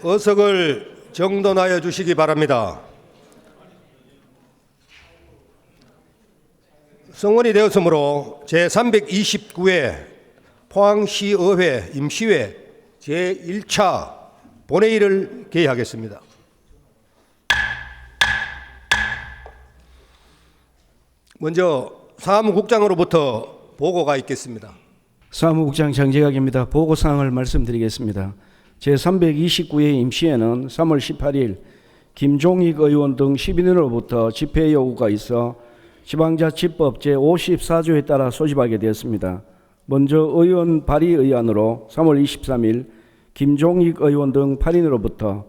의석을 정돈하여 주시기 바랍니다. 성원이 되었으므로 제329회 포항시의회 임시회 제1차 본회의를 개의하겠습니다. 먼저 사무국장으로부터 보고가 있겠습니다. 사무국장 장재각입니다. 보고사항을 말씀드리겠습니다. 제329회 임시회는 3월 18일 김종익 의원 등 12인으로부터 집회 요구가 있어 지방자치법 제54조에 따라 소집하게 되었습니다. 먼저 의원 발의의안으로 3월 23일 김종익 의원 등 8인으로부터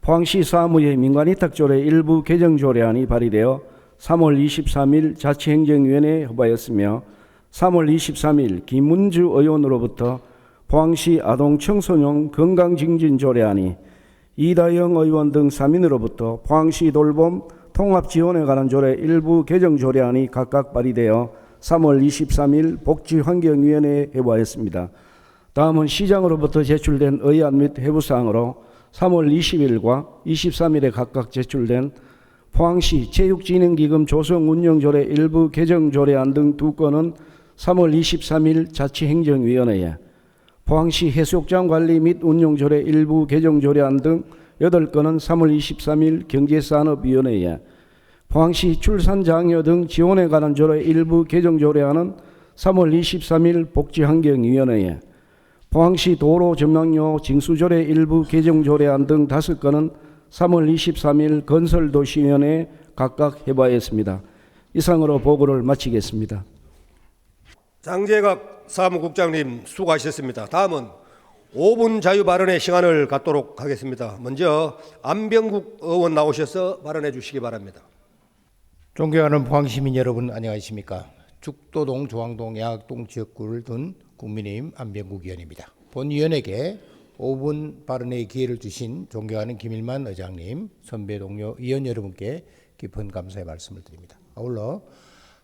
포항시 사무의 민간위탁조례 일부 개정조례안이 발의되어 3월 23일 자치행정위원회에 협의하였으며 3월 23일 김문주 의원으로부터 포항시 아동청소년 건강증진조례안이 이다영 의원 등 3인으로부터 포항시 돌봄 통합지원에 관한 조례 일부 개정조례안이 각각 발의되어 3월 23일 복지환경위원회에 회부하였습니다. 다음은 시장으로부터 제출된 의안 및 회부사항으로 3월 20일과 23일에 각각 제출된 포항시 체육진흥기금 조성운영조례 일부 개정조례안 등 2건은 3월 23일 자치행정위원회에, 포항시 해수욕장 관리 및 운영조례 일부 개정조례안 등 8건은 3월 23일 경제산업위원회에, 포항시 출산장려 등 지원에 관한 조례 일부 개정조례안은 3월 23일 복지환경위원회에, 포항시 도로전망로 징수조례 일부 개정조례안 등 5건은 3월 23일 건설도시위원회에 각각 회부하였습니다. 이상으로 보고를 마치겠습니다. 장재각 사무국장님 수고하셨습니다. 다음은 5분 자유 발언의 시간을 갖도록 하겠습니다. 먼저 안병국 의원 나오셔서 발언해 주시기 바랍니다. 존경하는 포항시민 여러분, 안녕하십니까. 죽도동, 조항동, 양학동 지역구를 둔 국민의힘 안병국 의원입니다. 본 의원에게 5분 발언의 기회를 주신 존경하는 김일만 의장님, 선배 동료 의원 여러분께 깊은 감사의 말씀을 드립니다. 아울러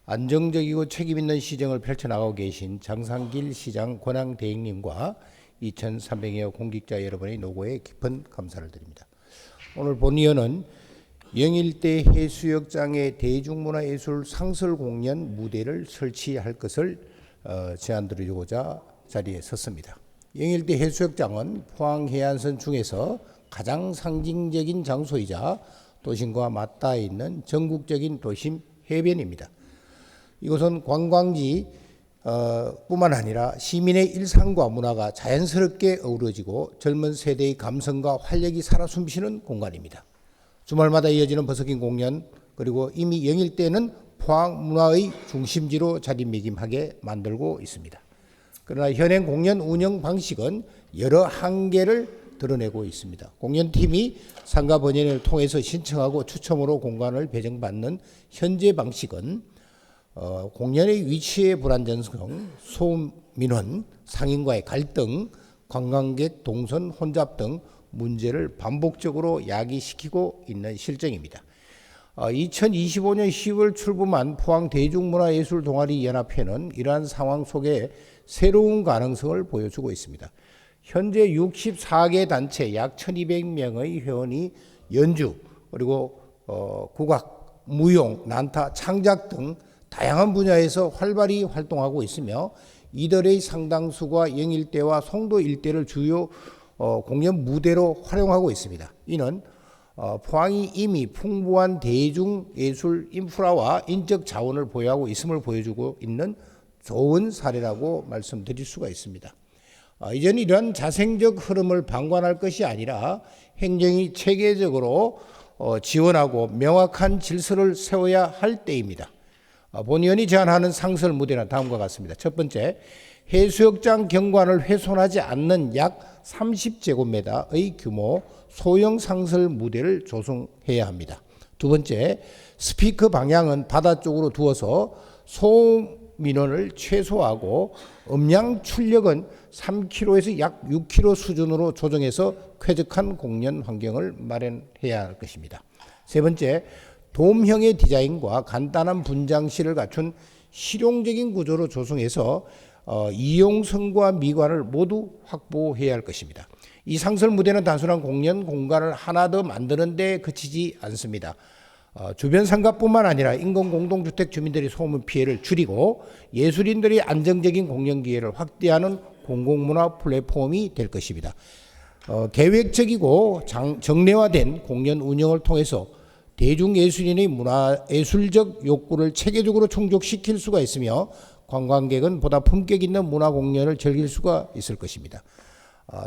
안정적이고 책임있는 시정을 펼쳐나가고 계신 장상길 시장 권항대행님과 2,300여 공직자 여러분의 노고에 깊은 감사를 드립니다. 오늘 본 의원은 영일대 해수욕장의 대중문화예술 상설공연 무대를 설치할 것을 제안드리고자 자리에 섰습니다. 영일대 해수욕장은 포항해안선 중에서 가장 상징적인 장소이자 도심과 맞닿아 있는 전국적인 도심 해변입니다. 이곳은 관광지 뿐만 아니라 시민의 일상과 문화가 자연스럽게 어우러지고 젊은 세대의 감성과 활력이 살아 숨쉬는 공간입니다. 주말마다 이어지는 버스킹 공연, 그리고 이미 영일대는 포항 문화의 중심지로 자리매김하게 만들고 있습니다. 그러나 현행 공연 운영 방식은 여러 한계를 드러내고 있습니다. 공연팀이 상가 번연을 통해서 신청하고 추첨으로 공간을 배정받는 현재 방식은 공연의 위치의 불안전성, 소민원, 상인과의 갈등, 관광객 동선 혼잡 등 문제를 반복적으로 야기시키고 있는 실정입니다. 2025년 10월 출범한 포항대중문화예술동아리연합회는 이러한 상황 속에 새로운 가능성을 보여주고 있습니다. 현재 64개 단체 약 1200명의 회원이 연주, 그리고 국악, 무용, 난타, 창작 등 다양한 분야에서 활발히 활동하고 있으며 이들의 상당수가 영일대와 송도 일대를 주요 공연 무대로 활용하고 있습니다. 이는 포항이 이미 풍부한 대중예술 인프라와 인적 자원을 보유하고 있음을 보여주고 있는 좋은 사례라고 말씀드릴 수가 있습니다. 이제는 이러한 자생적 흐름을 방관할 것이 아니라 행정이 체계적으로 지원하고 명확한 질서를 세워야 할 때입니다. 본 의원이 제안하는 상설 무대는 다음과 같습니다. 첫 번째, 해수욕장 경관을 훼손하지 않는 약 30제곱미터의 규모 소형 상설 무대를 조성해야 합니다. 두 번째, 스피커 방향은 바다 쪽으로 두어서 소음 민원을 최소화하고 음량 출력은 3km에서 약 6km 수준으로 조정해서 쾌적한 공연 환경을 마련해야 할 것입니다. 세 번째, 돔형의 디자인과 간단한 분장실을 갖춘 실용적인 구조로 조성해서 이용성과 미관을 모두 확보해야 할 것입니다. 이 상설 무대는 단순한 공연 공간을 하나 더 만드는 데 그치지 않습니다. 주변 상가뿐만 아니라 인근 공동주택 주민들의 소음 피해를 줄이고 예술인들이 안정적인 공연 기회를 확대하는 공공문화 플랫폼이 될 것입니다. 계획적이고 정례화된 공연 운영을 통해서 대중예술인의 문화예술적 욕구를 체계적으로 충족시킬 수가 있으며 관광객은 보다 품격 있는 문화 공연을 즐길 수가 있을 것입니다.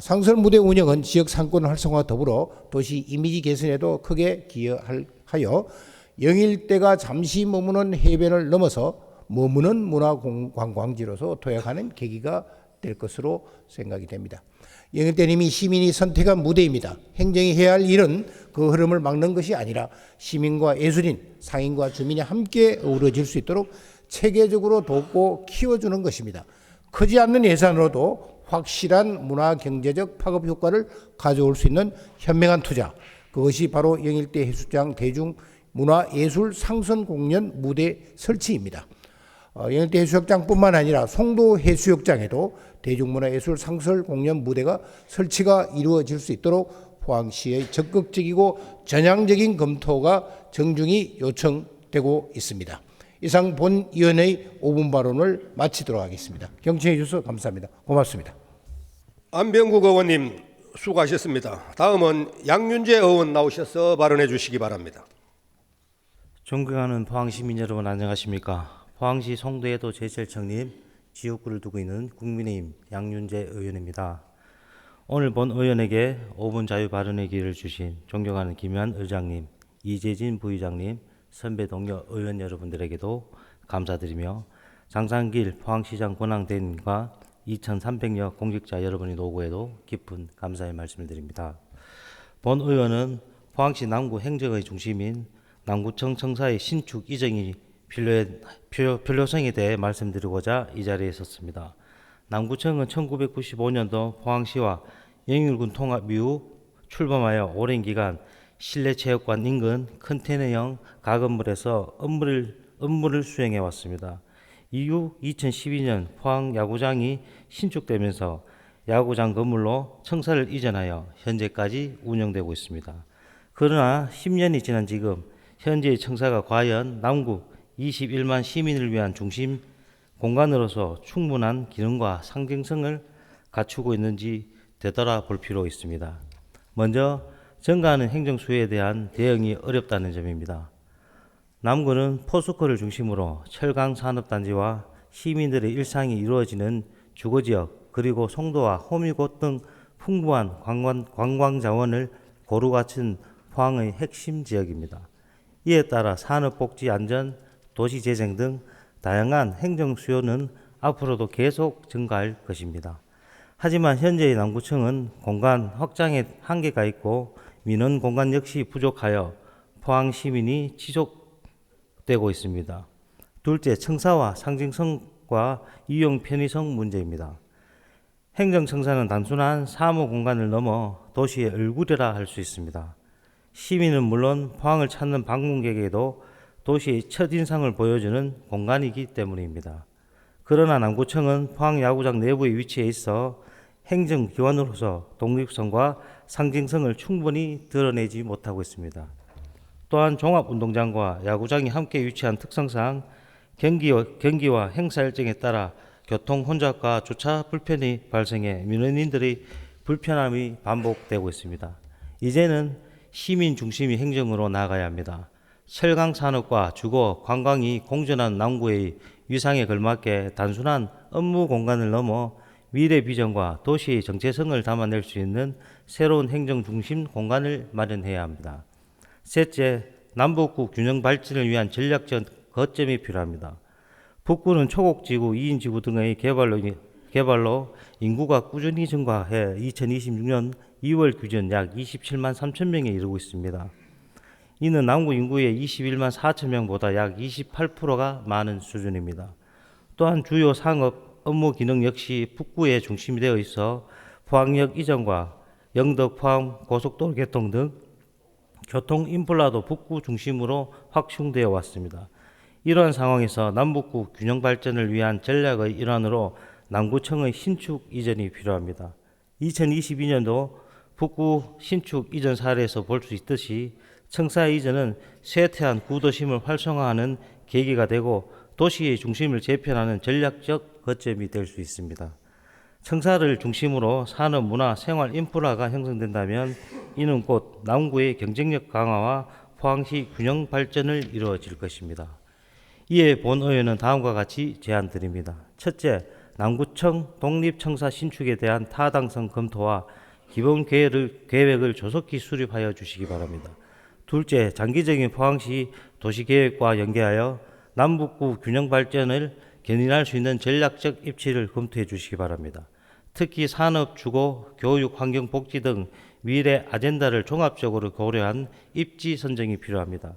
상설 무대 운영은 지역 상권 활성화와 더불어 도시 이미지 개선에도 크게 기여하여 영일대가 잠시 머무는 해변을 넘어서 머무는 문화 관광지로서 도약하는 계기가 될 것으로 생각이 됩니다. 영일대는 이미 시민이 선택한 무대입니다. 행정이 해야 할 일은 그 흐름을 막는 것이 아니라 시민과 예술인, 상인과 주민이 함께 어우러질 수 있도록 체계적으로 돕고 키워주는 것입니다. 크지 않는 예산으로도 확실한 문화 경제적 파급 효과를 가져올 수 있는 현명한 투자, 그것이 바로 영일대 해수욕장 대중문화예술 상선 공연 무대 설치입니다. 영일대 해수욕장뿐만 아니라 송도 해수욕장에도 대중문화예술 상설 공연 무대가 설치가 이루어질 수 있도록 포항시의 적극적이고 전향적인 검토가 정중히 요청되고 있습니다. 이상 본위원의 5분 발언을 마치도록 하겠습니다. 경청해 주셔서 감사합니다. 고맙습니다. 안병국 의원님 수고하셨습니다. 다음은 양윤재 의원 나오셔서 발언해 주시기 바랍니다. 존경하는 포항시민 여러분 안녕하십니까. 포항시 송도에도 제철청님 지역구를 두고 있는 국민의힘 양윤재 의원입니다. 오늘 본 의원에게 5분 자유 발언의 기회를 주신 존경하는 김현 의장님, 이재진 부의장님, 선배 동료 의원 여러분들에게도 감사드리며 장상길 포항시장 권한대행과 2,300여 공직자 여러분의 노고에도 깊은 감사의 말씀을 드립니다. 본 의원은 포항시 남구 행정의 중심인 남구청 청사의 신축 이전이 필요성에 대해 말씀드리고자 이 자리에 섰습니다. 남구청은 1995년도 포항시와 영일군 통합 이후 출범하여 오랜 기간 실내체육관 인근 컨테이너형 가건물에서 업무를 수행해 왔습니다. 이후 2012년 포항 야구장이 신축되면서 야구장 건물로 청사를 이전하여 현재까지 운영되고 있습니다. 그러나 10년이 지난 지금 현재의 청사가 과연 남구 21만 시민을 위한 중심 공간으로서 충분한 기능과 상징성을 갖추고 있는지 되돌아볼 필요 있습니다. 먼저 증가하는 행정 수요에 대한 대응이 어렵다는 점입니다. 남구는 포스코를 중심으로 철강 산업단지와 시민들의 일상이 이루어지는 주거지역, 그리고 송도와 호미곶 등 풍부한 관광 자원을 고루 갖춘 포항의 핵심 지역입니다. 이에 따라 산업복지 안전, 도시재생 등 다양한 행정 수요는 앞으로도 계속 증가할 것입니다. 하지만 현재의 남구청은 공간 확장에 한계가 있고 민원 공간 역시 부족하여 포항 시민이 지속되고 있습니다. 둘째, 청사와 상징성과 이용 편의성 문제입니다. 행정청사는 단순한 사무 공간을 넘어 도시의 얼굴이라 할 수 있습니다. 시민은 물론 포항을 찾는 방문객에게도 도시의 첫인상을 보여주는 공간이기 때문입니다. 그러나 남구청은 포항 야구장 내부에 위치해 있어 행정기관으로서 독립성과 상징성을 충분히 드러내지 못하고 있습니다. 또한 종합운동장과 야구장이 함께 위치한 특성상 경기와 행사 일정에 따라 교통 혼잡과 주차 불편이 발생해 민원인들의 불편함이 반복되고 있습니다. 이제는 시민 중심의 행정으로 나아가야 합니다. 철강 산업과 주거, 관광이 공존한 남구의 위상에 걸맞게 단순한 업무 공간을 넘어 미래 비전과 도시의 정체성을 담아낼 수 있는 새로운 행정 중심 공간을 마련해야 합니다. 셋째, 남북구 균형 발전을 위한 전략적 거점이 필요합니다. 북구는 초곡지구, 2인 지구 등의 개발로 인구가 꾸준히 증가해 2026년 2월 기준 약 27만 3천 명에 이르고 있습니다. 이는 남구 인구의 21만 4천 명보다 약 28%가 많은 수준입니다. 또한 주요 상업 업무 기능 역시 북구에 중심이 되어 있어 포항역 이전과 영덕 포항 고속도로 개통 등 교통 인플라도 북구 중심으로 확충되어 왔습니다. 이러한 상황에서 남북구 균형 발전을 위한 전략의 일환으로 남구청의 신축 이전이 필요합니다. 2022년도 북구 신축 이전 사례에서 볼 수 있듯이 청사 이전은 쇠퇴한 구도심을 활성화하는 계기가 되고 도시의 중심을 재편하는 전략적 거점이 될 수 있습니다. 청사를 중심으로 산업, 문화, 생활 인프라가 형성된다면 이는 곧 남구의 경쟁력 강화와 포항시 균형 발전을 이루어질 것입니다. 이에 본 의원은 다음과 같이 제안드립니다. 첫째, 남구청 독립청사 신축에 대한 타당성 검토와 기본 계획을 조속히 수립하여 주시기 바랍니다. 둘째, 장기적인 포항시 도시계획과 연계하여 남북구 균형 발전을 견인할 수 있는 전략적 입지를 검토해 주시기 바랍니다. 특히 산업, 주거, 교육, 환경, 복지 등 미래 아젠다를 종합적으로 고려한 입지 선정이 필요합니다.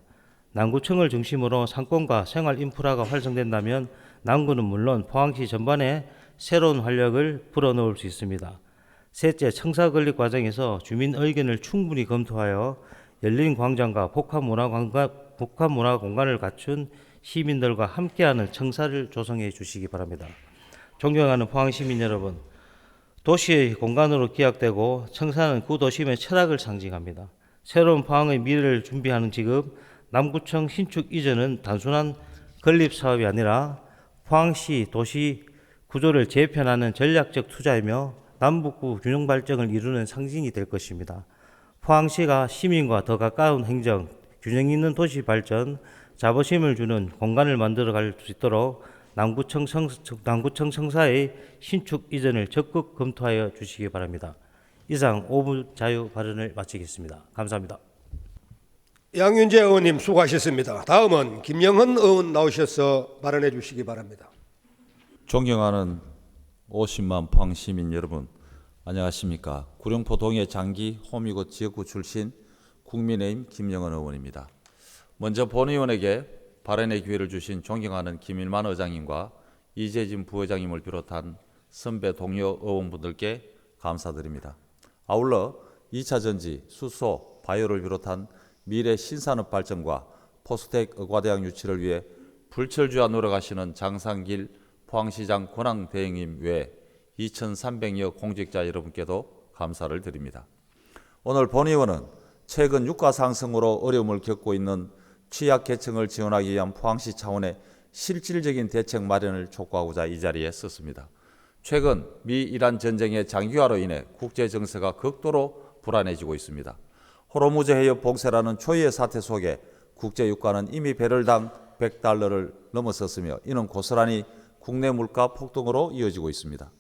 남구청을 중심으로 상권과 생활 인프라가 활성된다면 남구는 물론 포항시 전반에 새로운 활력을 불어넣을 수 있습니다. 셋째, 청사 건립 과정에서 주민 의견을 충분히 검토하여 열린 광장과 복합 문화 공간을 갖춘 시민들과 함께하는 청사를 조성해 주시기 바랍니다. 존경하는 포항 시민 여러분, 도시의 공간으로 기약되고 청사는 구도심의 철학을 상징합니다. 새로운 포항의 미래를 준비하는 지금 남구청 신축 이전은 단순한 건립 사업이 아니라 포항시 도시 구조를 재편하는 전략적 투자이며 남북구 균형 발전을 이루는 상징이 될 것입니다. 포항시가 시민과 더 가까운 행정, 균형 있는 도시 발전, 자부심을 주는 공간을 만들어 갈 수 있도록 남구청 청사의 신축 이전을 적극 검토하여 주시기 바랍니다. 이상 5분 자유 발언을 마치겠습니다. 감사합니다. 양윤재 의원님 수고하셨습니다. 다음은 김영헌 의원 나오셔서 발언해 주시기 바랍니다. 존경하는 50만 포항 시민 여러분, 안녕하십니까. 구룡포 동해 장기 호미곶 지역구 출신 국민의힘 김영헌 의원입니다. 먼저 본 의원에게 발언의 기회를 주신 존경하는 김일만 의장님과 이재진 부의장님을 비롯한 선배 동료 의원분들께 감사드립니다. 아울러 2차 전지, 수소, 바이오를 비롯한 미래 신산업 발전과 포스텍 의과대학 유치를 위해 불철주야 노력하시는 장상길 포항시장 권항대행님 외 2,300여 공직자 여러분께도 감사를 드립니다. 오늘 본 의원은 최근 유가 상승으로 어려움을 겪고 있는 취약계층을 지원하기 위한 포항시 차원의 실질적인 대책 마련을 촉구하고자 이 자리에 섰습니다. 최근 미-이란 전쟁의 장기화로 인해 국제 정세가 극도로 불안해지고 있습니다. 호르무즈 해협 봉쇄라는 초유의 사태 속에 국제 유가는 이미 배럴당 100달러를 넘어섰으며 이는 고스란히 국내 물가 폭등으로 이어지고 있습니다.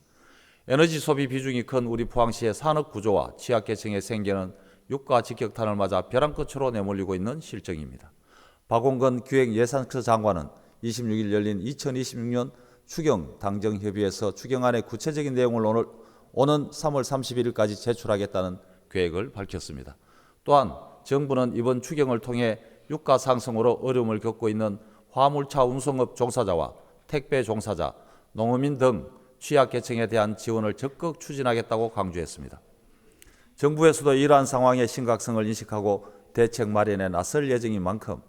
에너지 소비 비중이 큰 우리 포항시의 산업 구조와 취약계층의 생계는 유가 직격탄을 맞아 벼랑 끝으로 내몰리고 있는 실정입니다. 박홍근 기획예산처 장관은 26일 열린 2026년 추경 당정협의회에서 추경안의 구체적인 내용을 오는 3월 31일까지 제출하겠다는 계획을 밝혔습니다. 또한 정부는 이번 추경을 통해 유가 상승으로 어려움을 겪고 있는 화물차 운송업 종사자와 택배 종사자, 농어민 등 취약계층에 대한 지원을 적극 추진하겠다고 강조했습니다. 정부에서도 이러한 상황의 심각성을 인식하고 대책 마련에 나설 예정인 만큼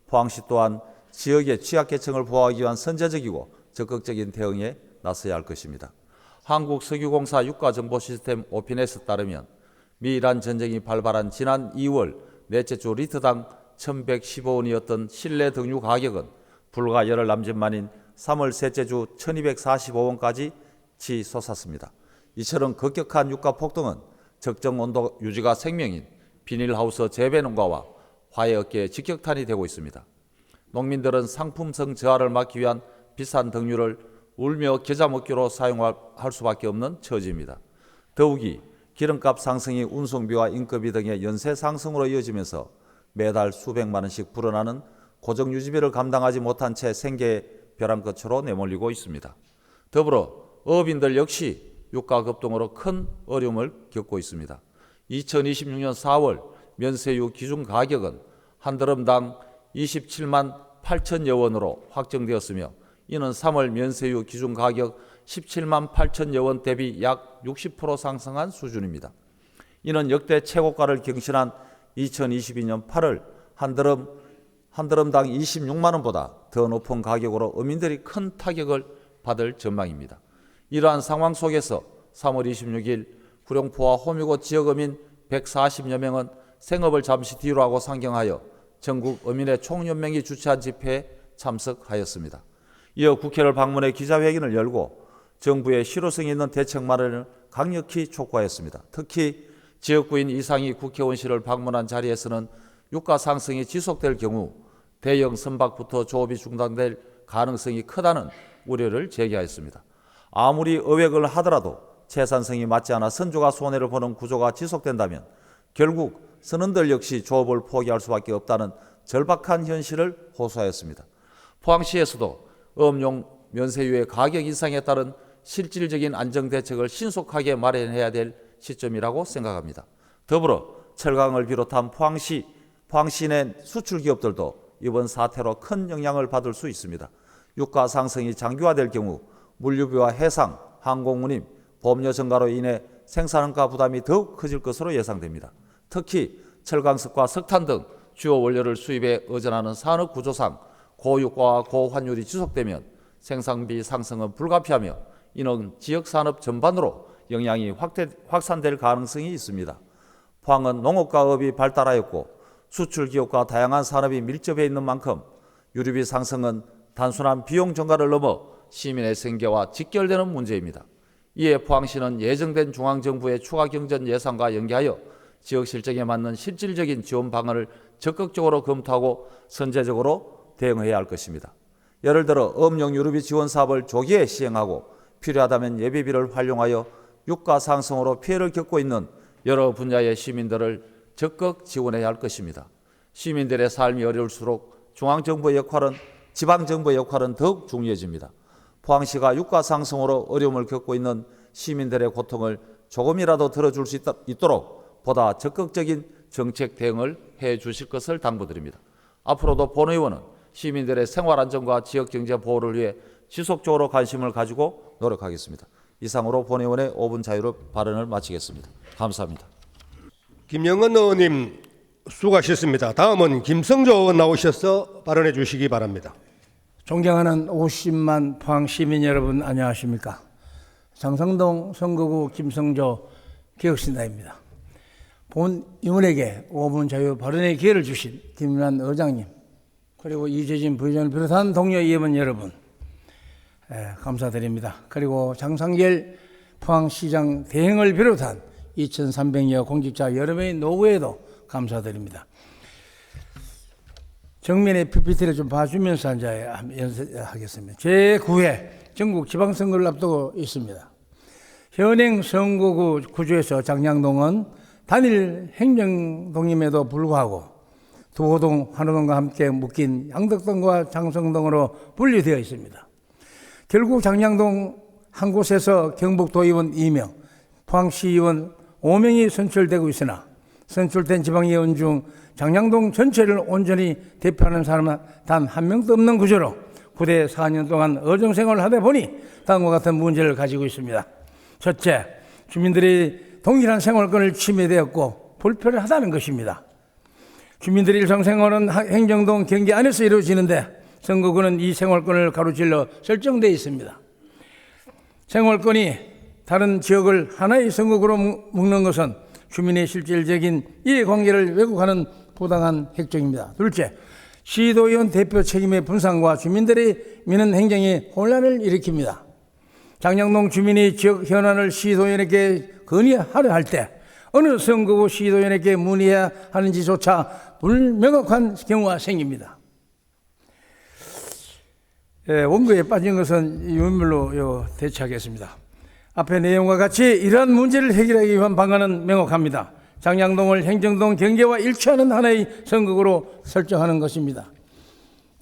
포항시 또한 지역의 취약계층을 보호하기 위한 선제적이고 적극적인 대응에 나서야 할 것입니다. 한국석유공사 유가정보시스템 오피넷에 따르면 미-이란 전쟁이 발발한 지난 2월 넷째 주 리터당 1,115원이었던 실내 등유 가격은 불과 열흘 남짓 만인 3월 셋째 주 1,245원까지 치솟았습니다. 이처럼 급격한 유가 폭등은 적정 온도 유지가 생명인 비닐하우스 재배 농가와 화훼업계에 직격탄이 되고 있습니다. 농민들은 상품성 저하를 막기 위한 비싼 등유를 울며 겨자 먹기로 사용할 수밖에 없는 처지입니다. 더욱이 기름값 상승이 운송비와 인건비 등의 연쇄 상승으로 이어지면서 매달 수백만 원씩 불어나는 고정유지비를 감당하지 못한 채 생계의 벼랑 끝으로 내몰리고 있습니다. 더불어 어업인들 역시 유가 급등으로 큰 어려움을 겪고 있습니다. 2026년 4월 면세유 기준 가격은 한 드럼당 27만 8천여 원으로 확정되었으며 이는 3월 면세유 기준 가격 17만 8천여 원 대비 약 60% 상승한 수준입니다. 이는 역대 최고가를 경신한 2022년 8월 한 드럼당 26만 원보다 더 높은 가격으로 어민들이 큰 타격을 받을 전망입니다. 이러한 상황 속에서 3월 26일 구룡포와 호미곶 지역 어민 140여 명은 생업을 잠시 뒤로 하고 상경하여 전국 어민의 총연맹이 주최한 집회에 참석하였습니다. 이어 국회를 방문해 기자회견을 열고 정부의 실효성 있는 대책 마련을 강력히 촉구하였습니다. 특히 지역구인 이상희 국회의원실을 방문한 자리에서는 유가 상승이 지속될 경우 대형 선박부터 조업이 중단될 가능성이 크다는 우려를 제기하였습니다. 아무리 의획을 하더라도 채산성이 맞지 않아 선조가 손해를 보는 구조가 지속된다면 결국 선원들 역시 조업을 포기할 수밖에 없다는 절박한 현실을 호소하였습니다. 포항시에서도 어업용 면세유의 가격 인상에 따른 실질적인 안정대책을 신속하게 마련해야 될 시점이라고 생각합니다. 더불어 철강을 비롯한 포항시 내 수출 기업들도 이번 사태로 큰 영향을 받을 수 있습니다. 유가 상승이 장기화될 경우 물류비와 해상, 항공운임, 보험료 증가로 인해 생산원가 부담이 더욱 커질 것으로 예상됩니다. 특히 철강석과 석탄 등 주요 원료를 수입에 의존하는 산업 구조상 고유가와 고환율이 지속되면 생산비 상승은 불가피하며 이는 지역 산업 전반으로 영향이 확산될 가능성이 있습니다. 포항은 농업과업이 발달하였고 수출 기업과 다양한 산업이 밀접해 있는 만큼 유류비 상승은 단순한 비용 증가를 넘어 시민의 생계와 직결되는 문제입니다. 이에 포항시는 예정된 중앙정부의 추가 경전 예산과 연계하여 지역 실정에 맞는 실질적인 지원 방안을 적극적으로 검토하고 선제적으로 대응해야 할 것입니다. 예를 들어 어업용 유류비 지원 사업을 조기에 시행하고 필요하다면 예비비를 활용하여 유가 상승으로 피해를 겪고 있는 여러 분야의 시민들을 적극 지원해야 할 것입니다. 시민들의 삶이 어려울수록 중앙정부의 역할은 지방정부의 역할은 더욱 중요해집니다. 포항시가 유가 상승으로 어려움을 겪고 있는 시민들의 고통을 조금이라도 들어줄 수 있도록 보다 적극적인 정책 대응을 해 주실 것을 당부드립니다. 앞으로도 본의원은 시민들의 생활안전과 지역경제 보호를 위해 지속적으로 관심을 가지고 노력하겠습니다. 이상으로 본의원의 5분 자유로 발언을 마치겠습니다. 감사합니다. 김영은 의원님 수고하셨습니다. 다음은 김성조 의원 나오셔서 발언해 주시기 바랍니다. 존경하는 50만 포항 시민 여러분 안녕하십니까? 장성동 선거구 김성조 개혁신당입니다. 본 의원에게 5분 자유 발언의 기회를 주신 김윤환 의장님 그리고 이재진 부의장을 비롯한 동료 의원 여러분 감사드립니다. 그리고 장상길 포항시장 대행을 비롯한 2,300여 공직자 여러분의 노고에도 감사드립니다. 정면의 PPT를 좀 봐주면서 연설하겠습니다. 제9회 전국 지방선거를 앞두고 있습니다. 현행 선거구 구조에서 장량동은 단일 행정동임에도 불구하고 두호동, 환호동과 함께 묶인 양덕동과 장성동으로 분리되어 있습니다. 결국 장량동 한 곳에서 경북도의원 2명, 포항시의원 5명이 선출되고 있으나 선출된 지방의원 중 장량동 전체를 온전히 대표하는 사람은 단 한 명도 없는 구조로 9대 4년 동안 의정생활을 하다 보니 다음과 같은 문제를 가지고 있습니다. 첫째, 주민들이 동일한 생활권을 침해되었고 불편하다는 것입니다. 주민들의 일상생활은 행정동 경기 안에서 이루어지는데 선거구는 이 생활권을 가로질러 설정되어 있습니다. 생활권이 다른 지역을 하나의 선거구로 묶는 것은 주민의 실질적인 이해관계를 왜곡하는 부당한 획정입니다. 둘째, 시도의원 대표 책임의 분산과 주민들의 민원 행정에 혼란을 일으킵니다. 장량동 주민이 지역 현안을 시도의원에게 건의하려 할 때 어느 선거구 시도의원에게 문의해야 하는지조차 불명확한 경우가 생깁니다. 원고에 빠진 것은 유물로 대처하겠습니다. 앞의 내용과 같이 이러한 문제를 해결하기 위한 방안은 명확합니다. 장량동을 행정동 경계와 일치하는 하나의 선거구로 설정하는 것입니다.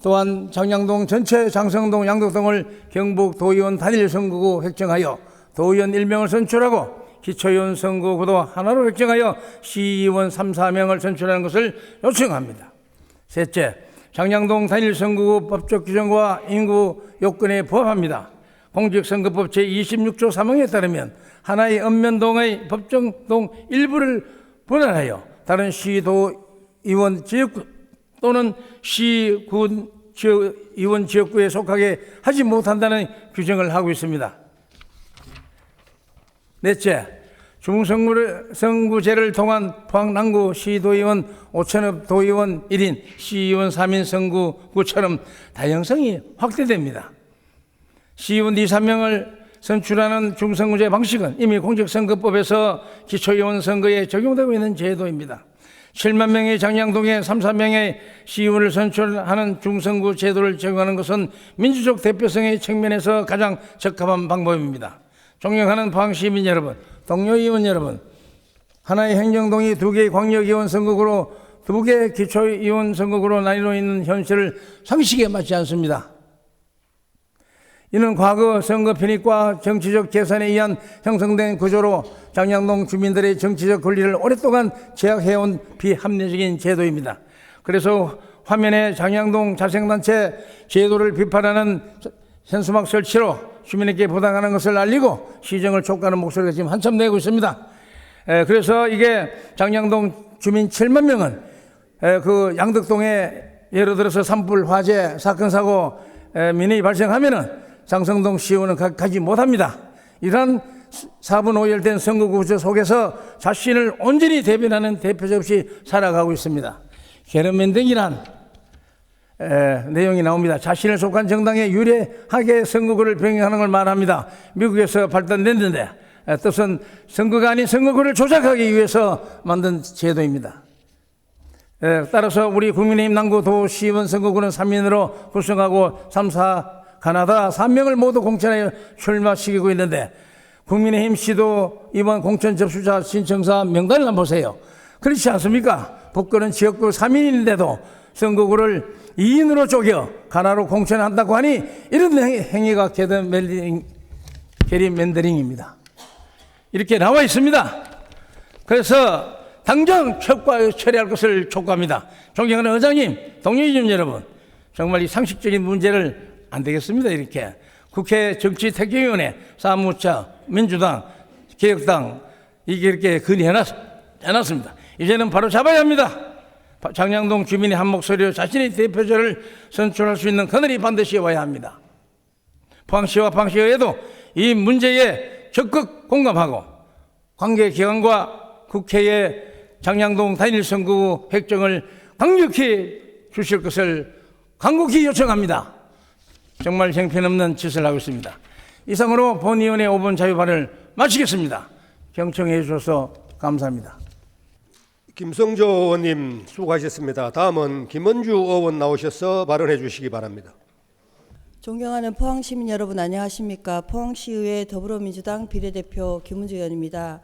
또한 장량동 전체 장성동 양덕동을 경북 도의원 단일 선거구 획정하여 도의원 1명을 선출하고 기초의원 선거구도 하나로 획정하여 시의원 3, 4명을 선출하는 것을 요청합니다. 셋째, 장량동 단일 선거구 법적 규정과 인구 요건에 부합합니다. 공직선거법 제26조 3항에 따르면 하나의 읍면동의 법정동 일부를 분할하여 다른 시도의원 지역구 또는 시군 의원 지역구에 속하게 하지 못한다는 규정을 하고 있습니다. 넷째, 중선구제를 통한 포항 남구 시도의원 5천억 도의원 1인, 시의원 3인 선구구처럼 다양성이 확대됩니다. 시의원 2, 3명을 선출하는 중선구제 방식은 이미 공직선거법에서 기초의원 선거에 적용되고 있는 제도입니다. 7만 명의 장량동에 3, 4명의 시의원을 선출하는 중선구 제도를 적용하는 것은 민주적 대표성의 측면에서 가장 적합한 방법입니다. 존경하는 포항시민 여러분, 동료 의원 여러분, 하나의 행정동이 2개의 광역의원 선거구로 2개의 기초의원 선거구로 나뉘어 있는 현실을 상식에 맞지 않습니다. 이는 과거 선거 편입과 정치적 계산에 의한 형성된 구조로 장량동 주민들의 정치적 권리를 오랫동안 제약해온 비합리적인 제도입니다. 그래서 화면에 장량동 자생단체 제도를 비판하는 현수막 설치로 주민에게 부당하는 것을 알리고 시정을 촉구하는 목소리가 지금 한참 내고 있습니다. 그래서 이게 장량동 주민 7만 명은 그 양덕동에 예를 들어서 산불 화재 사건 사고 민원이 발생하면은 장성동 시의원은 가지 못합니다. 이러한 4분 5열된 선거구조 속에서 자신을 온전히 대변하는 대표자 없이 살아가고 있습니다. 게르맨딩이란 내용이 나옵니다. 자신을 속한 정당에 유리하게 선거구를 변경하는 걸 말합니다. 미국에서 발달됐는데 뜻은 선거가 아닌 선거구를 조작하기 위해서 만든 제도입니다. 따라서 우리 국민의힘 남구 도시의원 선거구는 3인으로 구성하고 3, 4 가나다 3명을 모두 공천에 출마시키고 있는데 국민의힘 시도 이번 공천 접수자 신청사 명단을 한번 보세요. 그렇지 않습니까? 복권은 지역구 3인인데도 선거구를 2인으로 쪼개 가나로 공천한다고 하니 이런 행위가 게리맨더링입니다. 이렇게 나와 있습니다. 그래서 당장 처리할 것을 촉구합니다. 존경하는 의장님, 동료의원 여러분, 정말 이 상식적인 문제를 안 되겠습니다. 이렇게 국회 정치특위위원회, 사무처, 민주당, 개혁당 이게 이렇게 건의해놨습니다. 이제는 바로 잡아야 합니다. 장량동 주민이 한 목소리로 자신의 대표자를 선출할 수 있는 그날이 반드시 와야 합니다. 포항시와 포항시의회도 이 문제에 적극 공감하고 관계기관과 국회의 장량동 단일 선거구 획정을 강력히 주실 것을 간곡히 요청합니다. 정말 형편없는 짓을 하고 있습니다. 이상으로 본위원회 5분 자유발언을 마치겠습니다. 경청해 주셔서 감사합니다. 김성조 의원님 수고하셨습니다. 다음은 김은주 의원 나오셔서 발언해 주시기 바랍니다. 존경하는 포항시민 여러분 안녕하십니까. 포항시의회 더불어민주당 비례대표 김은주 의원입니다.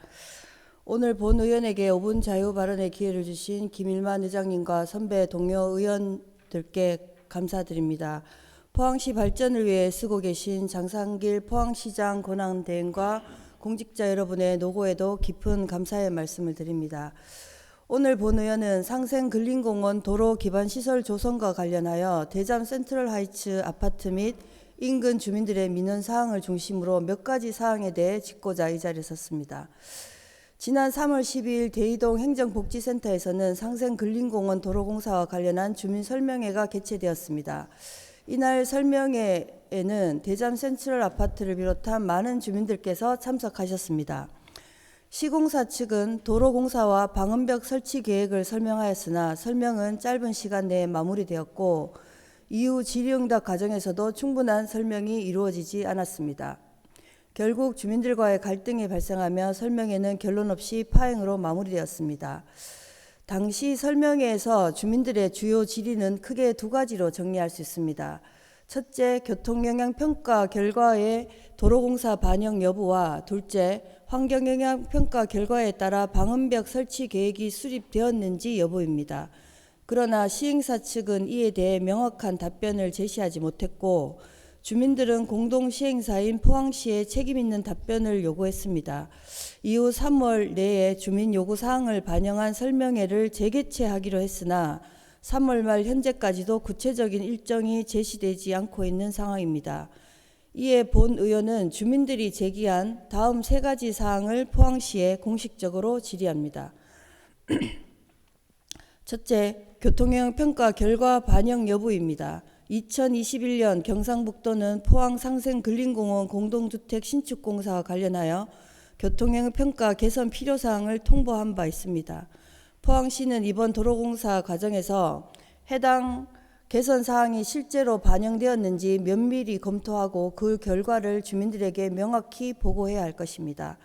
오늘 본 의원에게 5분 자유 발언의 기회를 주신 김일만 의장님과 선배 동료 의원들께 감사드립니다. 포항시 발전을 위해 쓰고 계신 장상길 포항시장 권한대행과 공직자 여러분의 노고에도 깊은 감사의 말씀을 드립니다. 오늘 본 의원은 상생근린공원 도로 기반시설 조성과 관련하여 대잠 센트럴하이츠 아파트 및 인근 주민들의 민원 사항을 중심으로 몇 가지 사항에 대해 짚고자 이 자리에 섰습니다. 지난 3월 12일 대이동 행정복지센터에서는 상생근린공원 도로공사와 관련한 주민 설명회가 개최되었습니다. 이날 설명회에는 대잠 센트럴 아파트를 비롯한 많은 주민들께서 참석하셨습니다. 시공사 측은 도로공사와 방음벽 설치 계획을 설명하였으나 설명은 짧은 시간 내에 마무리되었고 이후 질의응답 과정에서도 충분한 설명이 이루어지지 않았습니다. 결국 주민들과의 갈등이 발생하며 설명회는 결론 없이 파행으로 마무리되었습니다. 당시 설명회에서 주민들의 주요 질의는 크게 2가지로 정리할 수 있습니다. 첫째, 교통영향평가 결과의 도로공사 반영 여부와 둘째, 환경영향평가 결과에 따라 방음벽 설치 계획이 수립되었는지 여부입니다. 그러나 시행사 측은 이에 대해 명확한 답변을 제시하지 못했고 주민들은 공동시행사인 포항시에 책임있는 답변을 요구했습니다. 이후 3월 내에 주민 요구사항을 반영한 설명회를 재개최하기로 했으나 3월 말 현재까지도 구체적인 일정이 제시되지 않고 있는 상황입니다. 이에 본 의원은 주민들이 제기한 다음 3가지 사항을 포항시에 공식적으로 질의합니다. 첫째, 교통영향평가 결과 반영 여부입니다. 2021년 경상북도는 포항 상생근린공원 공동주택 신축공사와 관련하여 교통형 평가 개선 필요사항을 통보한 바 있습니다. 포항시는 이번 도로공사 과정에서 해당 개선 사항이 실제로 반영되었는지 면밀히 검토하고 그 결과를 주민들에게 명확히 보고해야 할 것입니다.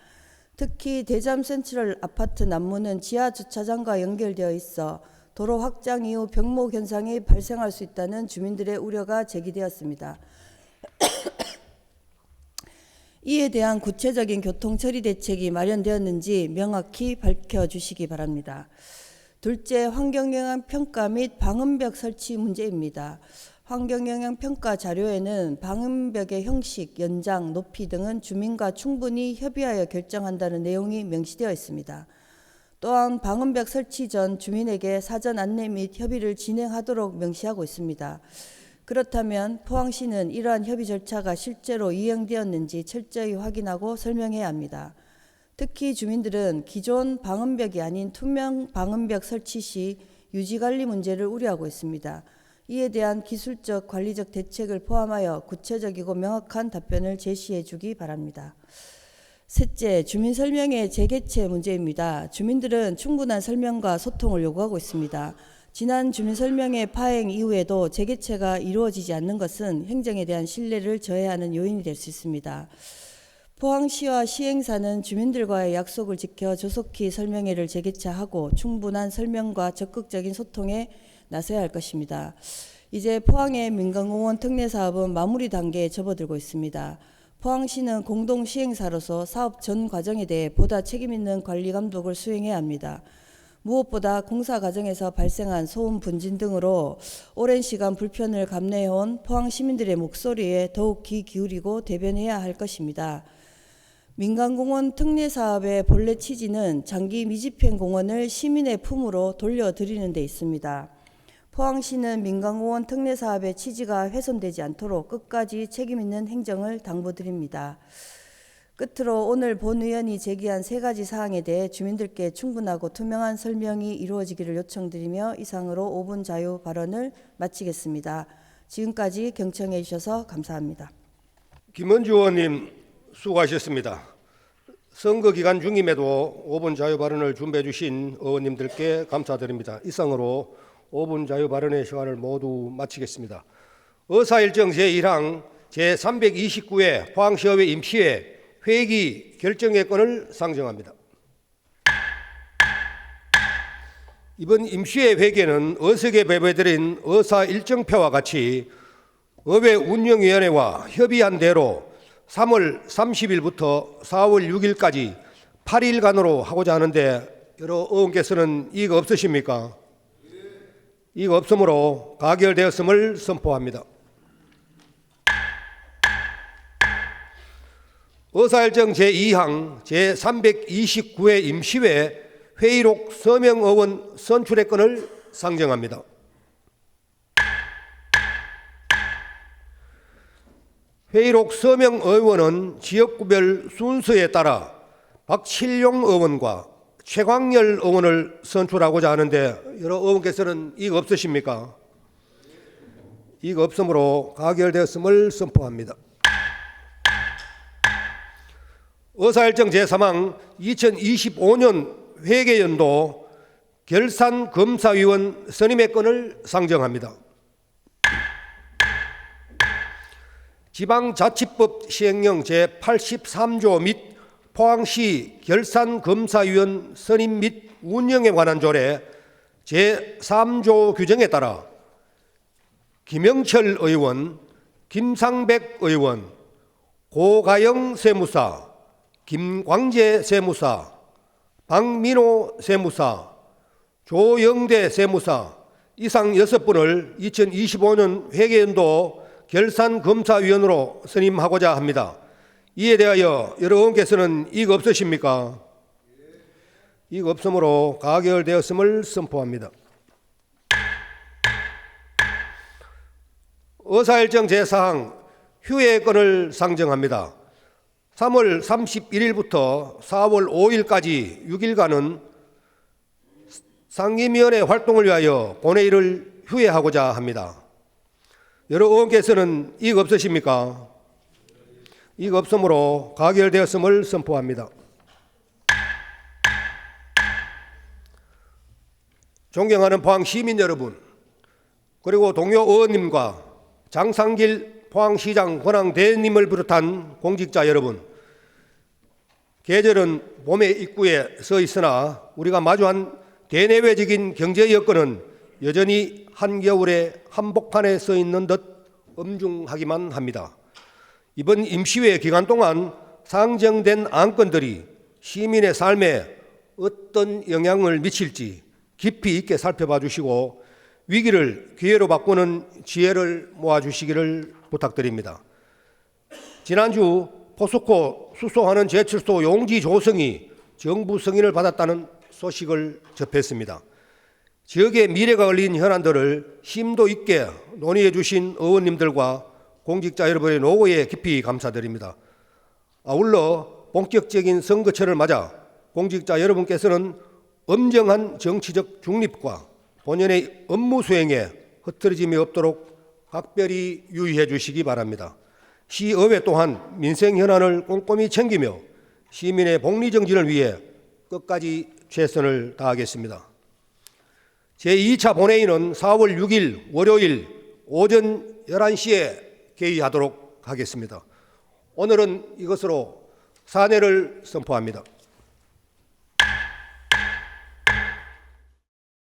특히 대잠 센트럴 아파트 남문은 지하 주차장과 연결되어 있어 도로 확장 이후 병목 현상이 발생할 수 있다는 주민들의 우려가 제기되었습니다. 이에 대한 구체적인 교통 처리 대책이 마련되었는지 명확히 밝혀주시기 바랍니다. 둘째, 환경영향 평가 및 방음벽 설치 문제입니다. 환경영향 평가 자료에는 방음벽의 형식, 연장, 높이 등은 주민과 충분히 협의하여 결정한다는 내용이 명시되어 있습니다. 또한 방음벽 설치 전 주민에게 사전 안내 및 협의를 진행하도록 명시하고 있습니다. 그렇다면 포항시는 이러한 협의 절차가 실제로 이행되었는지 철저히 확인하고 설명해야 합니다. 특히 주민들은 기존 방음벽이 아닌 투명 방음벽 설치 시 유지관리 문제를 우려하고 있습니다. 이에 대한 기술적, 관리적 대책을 포함하여 구체적이고 명확한 답변을 제시해 주기 바랍니다. 셋째, 주민 설명회 재개최 문제입니다. 주민들은 충분한 설명과 소통을 요구하고 있습니다. 지난 주민설명회 파행 이후에도 재개최가 이루어지지 않는 것은 행정에 대한 신뢰를 저해하는 요인이 될 수 있습니다. 포항시와 시행사는 주민들과의 약속을 지켜 조속히 설명회를 재개최하고 충분한 설명과 적극적인 소통에 나서야 할 것입니다. 이제 포항의 민간공원 특례 사업은 마무리 단계에 접어들고 있습니다. 포항시는 공동 시행사로서 사업 전 과정에 대해 보다 책임 있는 관리 감독을 수행해야 합니다. 무엇보다 공사 과정에서 발생한 소음 분진 등으로 오랜 시간 불편을 감내해온 포항 시민들의 목소리에 더욱 귀 기울이고 대변해야 할 것입니다. 민간공원 특례 사업의 본래 취지는 장기 미집행 공원을 시민의 품으로 돌려드리는 데 있습니다. 포항시는 민간공원 특례 사업의 취지가 훼손되지 않도록 끝까지 책임 있는 행정을 당부드립니다. 끝으로 오늘 본 의원이 제기한 3가지 사항에 대해 주민들께 충분하고 투명한 설명이 이루어지기를 요청드리며 이상으로 5분 자유 발언을 마치겠습니다. 지금까지 경청해 주셔서 감사합니다. 김원주 의원님 수고하셨습니다. 선거 기간 중임에도 5분 자유 발언을 준비해 주신 의원님들께 감사드립니다. 이상으로 5분 자유 발언의 시간을 모두 마치겠습니다. 의사일정 제1항 제329회 포항시의회 임시회 회기 결정의 건을 상정합니다. 이번 임시회 회계는 어석에 배부해드린 의사일정표와 같이 의회 운영위원회와 협의한 대로 3월 30일부터 4월 6일까지 8일간으로 하고자 하는데 여러 의원께서는 이의가 없으십니까? 이의가 없으므로 가결되었음을 선포합니다. 의사일정 제2항 제329회 임시회 회의록 서명의원 선출의 건을 상정합니다. 회의록 서명의원은 지역구별 순서에 따라 박칠용 의원과 최광열 의원을 선출하고자 하는데 여러 의원께서는 이의가 없으십니까? 이의가 없으므로 가결되었음을 선포합니다. 의사일정 제3항 2025년 회계연도 결산검사위원 선임의 건을 상정합니다. 지방자치법 시행령 제83조 및 포항시 결산검사위원 선임 및 운영에 관한 조례 제3조 규정에 따라 김영철 의원, 김상백 의원, 고가영 세무사, 김광재 세무사, 박민호 세무사, 조영대 세무사 이상 6분을 2025년 회계연도 결산검사위원으로 선임하고자 합니다. 이에 대하여 여러 의원께서는 이의가 없으십니까? 이의가 없으므로 가결되었음을 선포합니다. 의사일정 제4항 휴회건을 상정합니다. 3월 31일부터 4월 5일까지 6일간은 상임위원회 활동을 위하여 본회의를 휴회하고자 합니다. 여러 의원께서는 이의가 없으십니까? 이의가 없으므로 가결되었음을 선포합니다. 존경하는 포항 시민 여러분, 그리고 동료 의원님과 장상길 포항시장 권항대행님을 비롯한 공직자 여러분, 계절은 봄의 입구에 서 있으나 우리가 마주한 대내외적인 경제 여건은 여전히 한겨울의 한복판에 서 있는 듯 엄중하기만 합니다. 이번 임시회 기간 동안 상정된 안건들이 시민의 삶에 어떤 영향을 미칠지 깊이 있게 살펴봐 주시고 위기를 기회로 바꾸는 지혜를 모아주시기를 부탁드립니다. 지난주 포스코 수소하는 제철소 용지 조성이 정부 승인을 받았다는 소식을 접했습니다. 지역의 미래가 걸린 현안들을 심도 있게 논의해 주신 의원님들과 공직자 여러분의 노고에 깊이 감사드립니다. 아울러 본격적인 선거철을 맞아 공직자 여러분께서는 엄정한 정치적 중립과 본연의 업무 수행에 흐트러짐이 없도록 각별히 유의해 주시기 바랍니다. 시의회 또한 민생 현안을 꼼꼼히 챙기며 시민의 복리 정진을 위해 끝까지 최선을 다하겠습니다. 제2차 본회의는 4월 6일 월요일 오전 11시에 개의하도록 하겠습니다. 오늘은 이것으로 사내를 선포합니다.